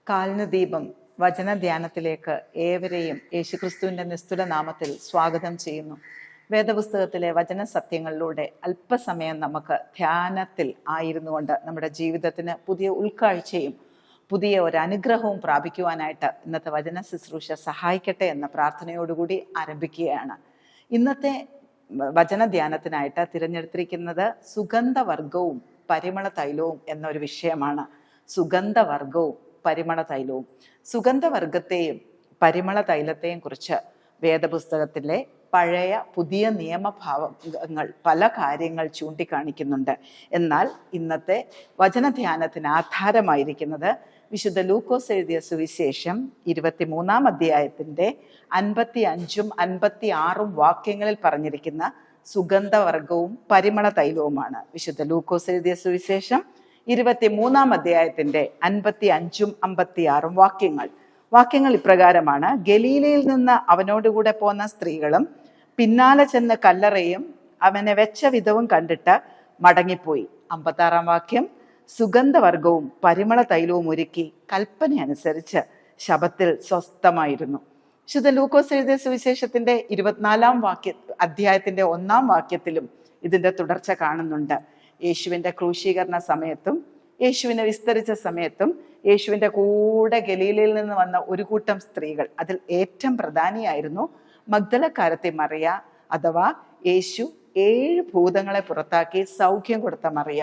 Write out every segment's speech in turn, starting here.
കാലിന് ദീപം വചനധ്യാനത്തിലേക്ക് ഏവരെയും യേശുക്രിസ്തുവിൻ്റെ നിസ്തുല നാമത്തിൽ സ്വാഗതം ചെയ്യുന്നു. വേദപുസ്തകത്തിലെ വചന സത്യങ്ങളിലൂടെ അല്പസമയം നമുക്ക് ധ്യാനത്തിൽ ആയിരുന്നുകൊണ്ട് നമ്മുടെ ജീവിതത്തിന് പുതിയ ഉൾക്കാഴ്ചയും പുതിയ ഒരു അനുഗ്രഹവും പ്രാപിക്കുവാനായിട്ട് ഇന്നത്തെ വചന ശുശ്രൂഷ സഹായിക്കട്ടെ എന്ന പ്രാർത്ഥനയോടുകൂടി ആരംഭിക്കുകയാണ്. ഇന്നത്തെ വചനധ്യാനത്തിനായിട്ട് തിരഞ്ഞെടുത്തിരിക്കുന്നത് സുഗന്ധവർഗവും പരിമള തൈലവും എന്നൊരു വിഷയമാണ്. സുഗന്ധവർഗവും പരിമള തൈലവും. സുഗന്ധവർഗത്തെയും പരിമള തൈലത്തെയും കുറിച്ച് വേദപുസ്തകത്തിലെ പഴയ പുതിയ നിയമഭാവങ്ങൾ പല കാര്യങ്ങൾ ചൂണ്ടിക്കാണിക്കുന്നുണ്ട്. എന്നാൽ ഇന്നത്തെ വചനധ്യാനത്തിന് ആധാരമായിരിക്കുന്നത് വിശുദ്ധ ലൂക്കോസ് എഴുതിയ സുവിശേഷം 23-ാം അധ്യായത്തിൻ്റെ 55-ഉം 56-ഉം വാക്യങ്ങളിൽ പറഞ്ഞിരിക്കുന്ന സുഗന്ധവർഗവും പരിമള തൈലവുമാണ്. വിശുദ്ധ ലൂക്കോസ് എഴുതിയ സുവിശേഷം 23-ാം അധ്യായത്തിൻ്റെ 55-ഉം 56-ഉം വാക്യങ്ങൾ ഇപ്രകാരമാണ്: ഗലീലയിൽ നിന്ന് അവനോടുകൂടെ പോന്ന സ്ത്രീകളും പിന്നാലെ ചെന്ന് കല്ലറയും അവനെ വെച്ച വിധവും കണ്ടിട്ട് മടങ്ങിപ്പോയി. 56-ാം വാക്യം: സുഗന്ധവർഗവും പരിമള തൈലവും ഒരുക്കി കൽപ്പന അനുസരിച്ച് ശബത്തിൽ സ്വസ്ഥമായിരുന്നു. വിശുദ്ധ ലൂക്കോസ് എഴുതിയ സുവിശേഷത്തിന്റെ 24-ാം അധ്യായത്തിന്റെ 1-ാം വാക്യത്തിലും ഇതിന്റെ തുടർച്ച കാണുന്നുണ്ട്. യേശുവിൻ്റെ ക്രൂശീകരണ സമയത്തും യേശുവിനെ വിസ്തരിച്ച സമയത്തും യേശുവിൻ്റെ കൂടെ ഗലീലയിൽ നിന്ന് വന്ന ഒരു കൂട്ടം സ്ത്രീകൾ, അതിൽ ഏറ്റവും പ്രധാനിയായിരുന്നു മഗ്ദലക്കാരത്തി മറിയ, അഥവാ യേശു 7 ഭൂതങ്ങളെ പുറത്താക്കി സൗഖ്യം കൊടുത്ത മറിയ.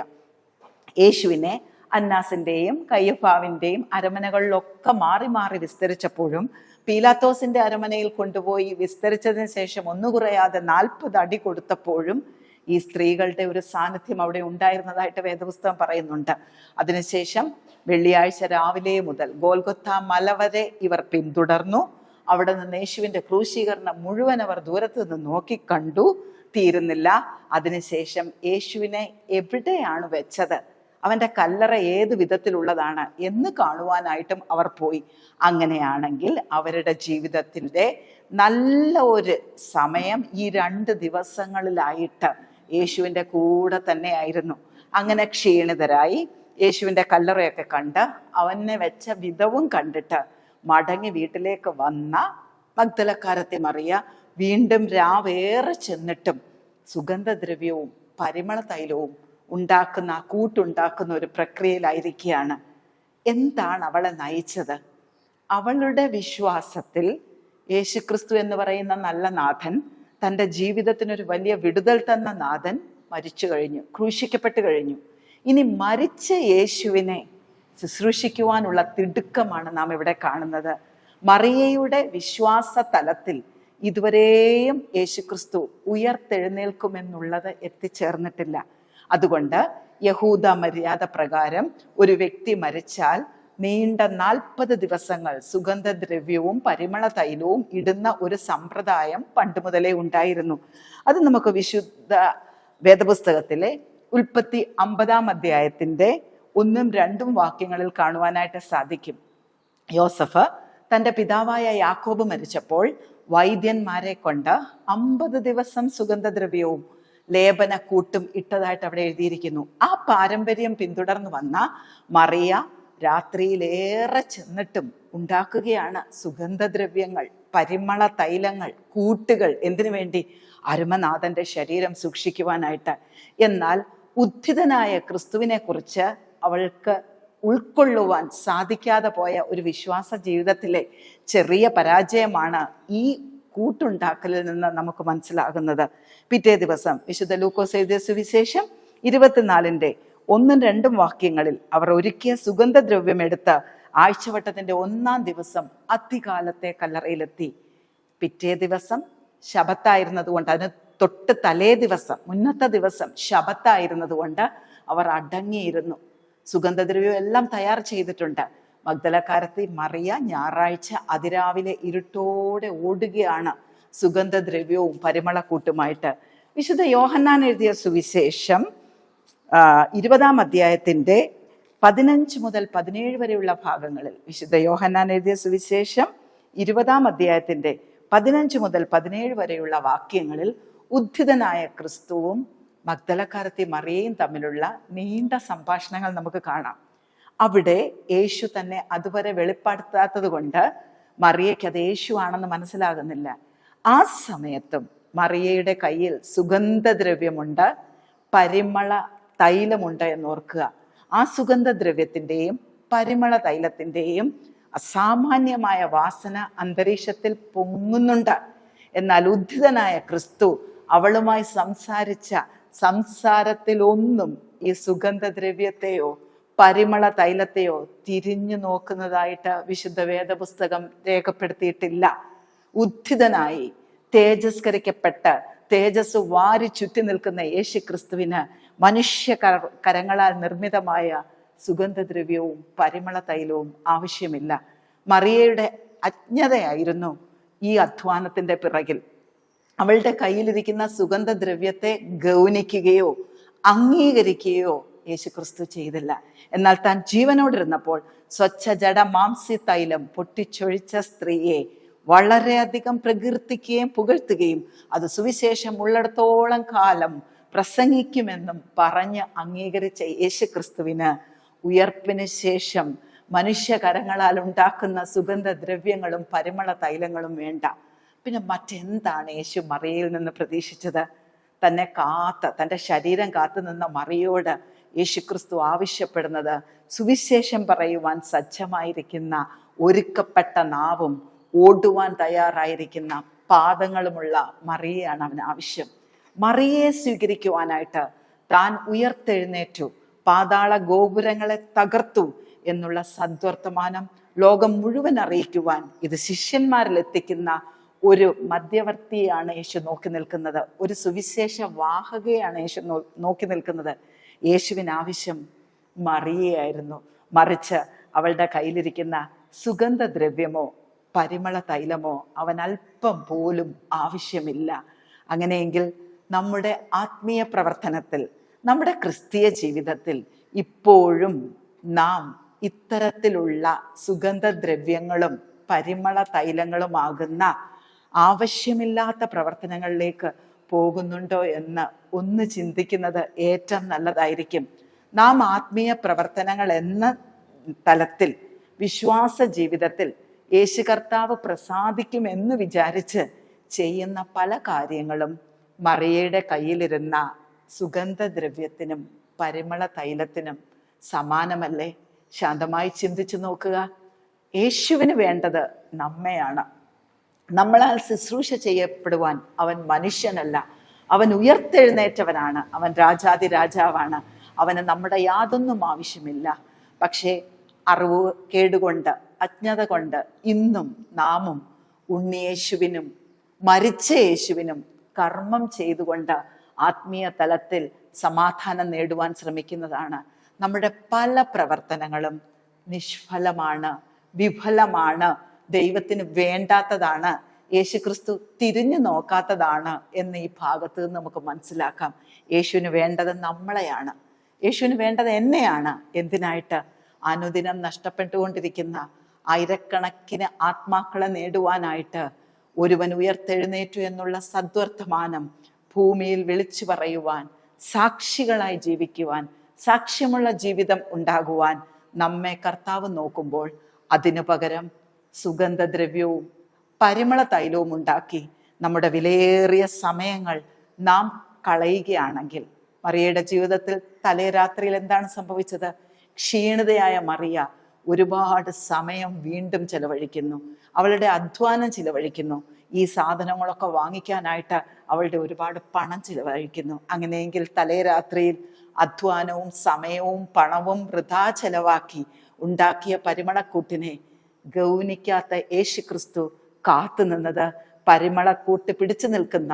യേശുവിനെ അന്നാസിൻ്റെയും കയ്യഫാവിൻ്റെയും അരമനകളിലൊക്കെ മാറി മാറി വിസ്തരിച്ചപ്പോഴും പീലാത്തോസിന്റെ അരമനയിൽ കൊണ്ടുപോയി വിസ്തരിച്ചതിന് ശേഷം ഒന്നുകുറയാതെ 40 അടി കൊടുത്തപ്പോഴും ഈ സ്ത്രീകളുടെ ഒരു സാന്നിധ്യം അവിടെ ഉണ്ടായിരുന്നതായിട്ട് വേദപുസ്തകം പറയുന്നുണ്ട്. അതിനുശേഷം വെള്ളിയാഴ്ച രാവിലെ മുതൽ ഗോൽഗൊത്ത മല വരെ ഇവർ പിന്തുടർന്നു. അവിടെ നിന്ന് യേശുവിൻ്റെ ക്രൂശീകരണം മുഴുവൻ അവർ ദൂരത്ത് നിന്ന് നോക്കിക്കണ്ടു, തീരുന്നില്ല. അതിനുശേഷം യേശുവിനെ എവിടെയാണ് വെച്ചത്, അവൻ്റെ കല്ലറ ഏത് വിധത്തിലുള്ളതാണ് എന്ന് കാണുവാനായിട്ടും അവർ പോയി. അങ്ങനെയാണെങ്കിൽ അവരുടെ ജീവിതത്തിൻ്റെ നല്ല ഒരു സമയം ഈ 2 ദിവസങ്ങളിലായിട്ട് യേശുവിൻ്റെ കൂടെ തന്നെയായിരുന്നു. അങ്ങനെ ക്ഷീണിതരായി യേശുവിൻ്റെ കല്ലറയൊക്കെ കണ്ട് അവനെ വെച്ച വിധവും കണ്ടിട്ട് മടങ്ങി വീട്ടിലേക്ക് വന്ന മഗ്ദലക്കാരത്തി മറിയ വീണ്ടും രാവേറെ ചെന്നിട്ടും സുഗന്ധദ്രവ്യവും പരിമള തൈലവും കൂട്ടുണ്ടാക്കുന്ന ഒരു പ്രക്രിയയിലായിരിക്കുകയാണ്. എന്താണ് അവളെ നയിച്ചത്? അവളുടെ വിശ്വാസത്തിൽ യേശുക്രിസ്തു എന്ന് പറയുന്ന നല്ല നാഥൻ, തൻ്റെ ജീവിതത്തിനൊരു വലിയ വിടുതൽ തന്ന നാഥൻ മരിച്ചു കഴിഞ്ഞു, ക്രൂശിക്കപ്പെട്ട് കഴിഞ്ഞു. ഇനി മരിച്ച യേശുവിനെ ശുശ്രൂഷിക്കുവാനുള്ള തിടുക്കമാണ് നാം ഇവിടെ കാണുന്നത്. മറിയയുടെ വിശ്വാസ തലത്തിൽ ഇതുവരെയും യേശുക്രിസ്തു ഉയർത്തെഴുന്നേൽക്കുമെന്നുള്ളത് എത്തിച്ചേർന്നിട്ടില്ല. അതുകൊണ്ട് യഹൂദ മര്യാദ പ്രകാരം ഒരു വ്യക്തി മരിച്ചാൽ നീണ്ട 40 ദിവസങ്ങൾ സുഗന്ധദ്രവ്യവും പരിമള തൈലവും ഇടുന്ന ഒരു സമ്പ്രദായം പണ്ട് മുതലേ ഉണ്ടായിരുന്നു. അത് നമുക്ക് വിശുദ്ധ വേദപുസ്തകത്തിലെ ഉൽപ്പത്തി 50-ാം അധ്യായത്തിന്റെ 1-ഉം 2-ഉം വാക്യങ്ങളിൽ കാണുവാനായിട്ട് സാധിക്കും. യോസഫ് തൻ്റെ പിതാവായ യാക്കോബ് മരിച്ചപ്പോൾ വൈദ്യന്മാരെ കൊണ്ട് 50 ദിവസം സുഗന്ധദ്രവ്യവും ലേപനക്കൂട്ടും ഇട്ടതായിട്ട് അവിടെ എഴുതിയിരിക്കുന്നു. ആ പാരമ്പര്യം പിന്തുടർന്നു വന്ന മറിയ രാത്രിയിലേറെ ചെന്നിട്ടും ഉണ്ടാക്കുകയാണ് സുഗന്ധദ്രവ്യങ്ങൾ, പരിമള തൈലങ്ങൾ, കൂട്ടുകൾ. എന്തിനു വേണ്ടി? അരുമനാഥന്റെ ശരീരം സൂക്ഷിക്കുവാനായിട്ട്. എന്നാൽ ഉദ്ധിതനായ ക്രിസ്തുവിനെ കുറിച്ച് അവൾക്ക് ഉൾക്കൊള്ളുവാൻ സാധിക്കാതെ പോയ ഒരു വിശ്വാസ ജീവിതത്തിലെ ചെറിയ പരാജയമാണ് ഈ കൂട്ടുണ്ടാക്കലിൽ നിന്ന് നമുക്ക് മനസ്സിലാകുന്നത്. പിറ്റേ ദിവസം വിശുദ്ധ ലൂക്കോസ് എഴുതിയ സുവിശേഷം 24-ന്റെ 1-ഉം 2-ഉം വാക്യങ്ങളിൽ അവർ ഒരുക്കിയ സുഗന്ധദ്രവ്യം എടുത്ത് ആഴ്ചവട്ടത്തിന്റെ 1-ാം ദിവസം അധികാലത്തെ കല്ലറയിലെത്തി. പിറ്റേ ദിവസം ശബത്തായിരുന്നത് കൊണ്ട്, അതിന് തൊട്ട് തലേ ദിവസം, മുന്നത്തെ ദിവസം ശബത്തായിരുന്നത് കൊണ്ട് അവർ അടങ്ങിയിരുന്നു. സുഗന്ധദ്രവ്യം എല്ലാം തയ്യാർ ചെയ്തിട്ടുണ്ട്. മഗ്ദലക്കാരത്തി മറിയ ഞായറാഴ്ച അതിരാവിലെ ഇരുട്ടോടെ ഓടുകയാണ് സുഗന്ധദ്രവ്യവും പരിമളക്കൂട്ടുമായിട്ട്. വിശുദ്ധ യോഹന്നാൻ എഴുതിയ സുവിശേഷം 20-ാം അധ്യായത്തിന്റെ 15 മുതൽ 17 വരെയുള്ള ഭാഗങ്ങളിൽ, വിശുദ്ധ യോഹന്നാൻ എഴുതിയ സുവിശേഷം 20-ാം അധ്യായത്തിന്റെ 15 മുതൽ 17 വരെയുള്ള വാക്യങ്ങളിൽ ഉദ്ധിതനായ ക്രിസ്തുവും മഗ്ദലക്കാരത്തി മറിയയും തമ്മിലുള്ള നീണ്ട സംഭാഷണങ്ങൾ നമുക്ക് കാണാം. അവിടെ യേശു തന്നെ അതുവരെ വെളിപ്പെടുത്താത്തത് കൊണ്ട് മറിയയ്ക്ക് അത് യേശു ആണെന്ന് മനസ്സിലാകുന്നില്ല. ആ സമയത്തും മറിയയുടെ കയ്യിൽ സുഗന്ധദ്രവ്യമുണ്ട്, പരിമള തൈലമുണ്ട് എന്നോർക്കുക. ആ സുഗന്ധദ്രവ്യത്തിൻ്റെയും പരിമള തൈലത്തിൻ്റെയും അസാമാന്യമായ വാസന അന്തരീക്ഷത്തിൽ പൊങ്ങുന്നുണ്ട്. എന്നാൽ ഉദ്ധിതനായ ക്രിസ്തു അവളുമായി സംസാരിച്ച സംസാരത്തിലൊന്നും ഈ സുഗന്ധദ്രവ്യത്തെയോ പരിമള തൈലത്തെയോ തിരിഞ്ഞു നോക്കുന്നതായിട്ട് വിശുദ്ധ വേദപുസ്തകം രേഖപ്പെടുത്തിയിട്ടില്ല. ഉദ്ധിതനായി തേജസ്കരിക്കപ്പെട്ട് തേജസ് വാരി ചുറ്റി നിൽക്കുന്ന യേശു ക്രിസ്തുവിന് മനുഷ്യ കരങ്ങളാൽ നിർമ്മിതമായ സുഗന്ധദ്രവ്യവും പരിമള തൈലവും ആവശ്യമില്ല. മറിയയുടെ അജ്ഞതയായിരുന്നു ഈ അധ്വാനത്തിന്റെ പിറകിൽ. അവളുടെ കയ്യിലിരിക്കുന്ന സുഗന്ധദ്രവ്യത്തെ ഗൗനിക്കുകയോ അംഗീകരിക്കുകയോ യേശുക്രിസ്തു ചെയ്തില്ല. എന്നാൽ താൻ ജീവനോടിരുന്നപ്പോൾ സ്വച്ഛ ജഡ മാംസി തൈലം പൊട്ടിച്ചൊഴിച്ച സ്ത്രീയെ വളരെയധികം പ്രകീർത്തിക്കുകയും പുകഴ്ത്തുകയും അത് സുവിശേഷം ഉള്ളിടത്തോളം കാലം പ്രസംഗിക്കുമെന്നും പറഞ്ഞ് അംഗീകരിച്ച യേശുക്രിസ്തുവിന് ഉയർപ്പിന് ശേഷം മനുഷ്യകരങ്ങളാൽ ഉണ്ടാക്കുന്ന സുഗന്ധദ്രവ്യങ്ങളും പരിമള തൈലങ്ങളും വേണ്ട. പിന്നെ മറ്റെന്താണ് യേശു മറിയയിൽ നിന്ന് പ്രതീക്ഷിച്ചത്? തൻ്റെ ശരീരം കാത്തു നിന്ന മറിയോട് യേശുക്രിസ്തു ആവശ്യപ്പെടുന്നത് സുവിശേഷം പറയുവാൻ സജ്ജമായിരിക്കുന്ന ഒരുക്കപ്പെട്ട നാവും ഓടുവാൻ തയ്യാറായിരിക്കുന്ന പാദങ്ങളുമുള്ള മറിയയാണ് അവന് ആവശ്യം. മറിയയെ സ്വീകരിക്കുവാനായിട്ട് താൻ ഉയർത്തെഴുന്നേറ്റു, പാതാള ഗോപുരങ്ങളെ തകർത്തു എന്നുള്ള സദ്വർത്തമാനം ലോകം മുഴുവൻ അറിയിക്കുവാൻ ഇത് ശിഷ്യന്മാരിൽ എത്തിക്കുന്ന ഒരു മധ്യവർത്തിയാണ് യേശു നോക്കി നിൽക്കുന്നത്. ഒരു സുവിശേഷ വാഹകയാണ് യേശു നോക്കി നിൽക്കുന്നത്. യേശുവിന് ആവശ്യം മറിയയായിരുന്നു, മറിച്ച് അവളുടെ കയ്യിലിരിക്കുന്ന സുഗന്ധദ്രവ്യമോ പരിമള തൈലമോ അവൻ അല്പം പോലും ആവശ്യമില്ല. അങ്ങനെയെങ്കിൽ നമ്മുടെ ആത്മീയ പ്രവർത്തനത്തിൽ, നമ്മുടെ ക്രിസ്തീയ ജീവിതത്തിൽ ഇപ്പോഴും നാം ഇത്തരത്തിലുള്ള സുഗന്ധദ്രവ്യങ്ങളും പരിമള തൈലങ്ങളുമാകുന്ന ആവശ്യമില്ലാത്ത പ്രവർത്തനങ്ങളിലേക്ക് പോകുന്നുണ്ടോ എന്ന് ഒന്ന് ചിന്തിക്കുന്നത് ഏറ്റവും നല്ലതായിരിക്കും. നാം ആത്മീയ പ്രവർത്തനങ്ങൾ എന്ന തലത്തിൽ വിശ്വാസ ജീവിതത്തിൽ യേശു കർത്താവ് പ്രസാദിക്കുമെന്ന് വിചാരിച്ച് ചെയ്യുന്ന പല കാര്യങ്ങളും മറിയയുടെ കയ്യിലിരുന്ന സുഗന്ധദ്രവ്യത്തിനും പരിമള തൈലത്തിനും സമാനമല്ലേ? ശാന്തമായി ചിന്തിച്ചു നോക്കുക. യേശുവിന് വേണ്ടത് നമ്മെയാണ്. നമ്മളാൽ ശുശ്രൂഷ ചെയ്യപ്പെടുവാൻ അവൻ മനുഷ്യനല്ല, അവൻ ഉയർത്തെഴുന്നേറ്റവനാണ്, അവൻ രാജാതി രാജാവാണ്. അവന് നമ്മുടെ യാതൊന്നും ആവശ്യമില്ല. പക്ഷേ അറിവ് കേടുകൊണ്ട്, അജ്ഞത കൊണ്ട് ഇന്നും നാമും ഉണ്ണിയേശുവിനും മരിച്ച യേശുവിനും കർമ്മം ചെയ്തുകൊണ്ട് ആത്മീയ തലത്തിൽ സമാധാനം നേടുവാൻ ശ്രമിക്കുന്നതാണ്. നമ്മുടെ പല പ്രവർത്തനങ്ങളും നിഷ്ഫലമാണ്, വിഫലമാണ്, ദൈവത്തിന് വേണ്ടാത്തതാണ്, യേശുക്രിസ്തു തിരിഞ്ഞു നോക്കാത്തതാണ് എന്ന് ഈ ഭാഗത്ത് നിന്ന് നമുക്ക് മനസ്സിലാക്കാം. യേശുവിന് വേണ്ടത് നമ്മളെയാണ്, യേശുവിന് വേണ്ടത് എന്നെയാണ്. എന്തിനായിട്ട്? അനുദിനം നഷ്ടപ്പെട്ടുകൊണ്ടിരിക്കുന്ന ആയിരക്കണക്കിന് ആത്മാക്കളെ നേടുവാനായിട്ട്. ഒരുവൻ ഉയർത്തെഴുന്നേറ്റു എന്നുള്ള സദ്വർത്തമാനം ഭൂമിയിൽ വിളിച്ചു പറയുവാൻ, സാക്ഷികളായി ജീവിക്കുവാൻ, സാക്ഷ്യമുള്ള ജീവിതം ഉണ്ടാകുവാൻ നമ്മെ കർത്താവ് നോക്കുമ്പോൾ അതിനു പകരം സുഗന്ധദ്രവ്യവും പരിമള തൈലവും ഉണ്ടാക്കി നമ്മുടെ വിലയേറിയ സമയങ്ങൾ നാം കളയുകയാണെങ്കിൽ, മറിയയുടെ ജീവിതത്തിൽ തലേ രാത്രിയിൽ എന്താണ് സംഭവിച്ചത്? ക്ഷീണിതയായ മറിയ ഒരുപാട് സമയം വീണ്ടും ചെലവഴിക്കുന്നു, അവളുടെ അധ്വാനം ചിലവഴിക്കുന്നു, ഈ സാധനങ്ങളൊക്കെ വാങ്ങിക്കാനായിട്ട് അവളുടെ ഒരുപാട് പണം ചിലവഴിക്കുന്നു. അങ്ങനെയെങ്കിൽ തലേ രാത്രിയിൽ അധ്വാനവും സമയവും പണവും വൃഥാ ചെലവാക്കി ഉണ്ടാക്കിയ പരിമളക്കൂട്ടിനെ ഗൗനിക്കാത്ത യേശുക്രിസ്തു കാത്തു നിന്നത് പരിമളക്കൂട്ട് പിടിച്ചു നിൽക്കുന്ന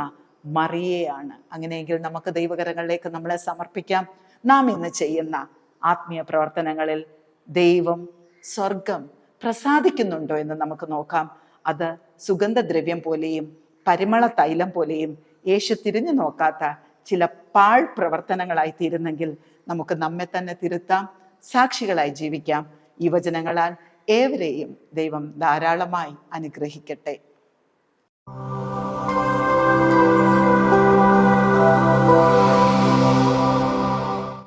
മറിയയാണ്. അങ്ങനെയെങ്കിൽ നമുക്ക് ദൈവകരങ്ങളിലേക്ക് നമ്മളെ സമർപ്പിക്കാം. നാം ഇന്ന് ചെയ്യുന്ന ആത്മീയ പ്രവർത്തനങ്ങളിൽ ദൈവം, സ്വർഗം പ്രസാദിക്കുന്നുണ്ടോ എന്ന് നമുക്ക് നോക്കാം. അത് സുഗന്ധദ്രവ്യം പോലെയും പരിമള തൈലം പോലെയും യേശു തിരിഞ്ഞു നോക്കാത്ത ചില പാഴ് പ്രവർത്തനങ്ങളായി തീരുന്നെങ്കിൽ നമുക്ക് നമ്മെ തന്നെ തിരുത്താം, സാക്ഷികളായി ജീവിക്കാം. ഈ വചനങ്ങളാൽ ഏവരെയും ദൈവം ധാരാളമായി അനുഗ്രഹിക്കട്ടെ.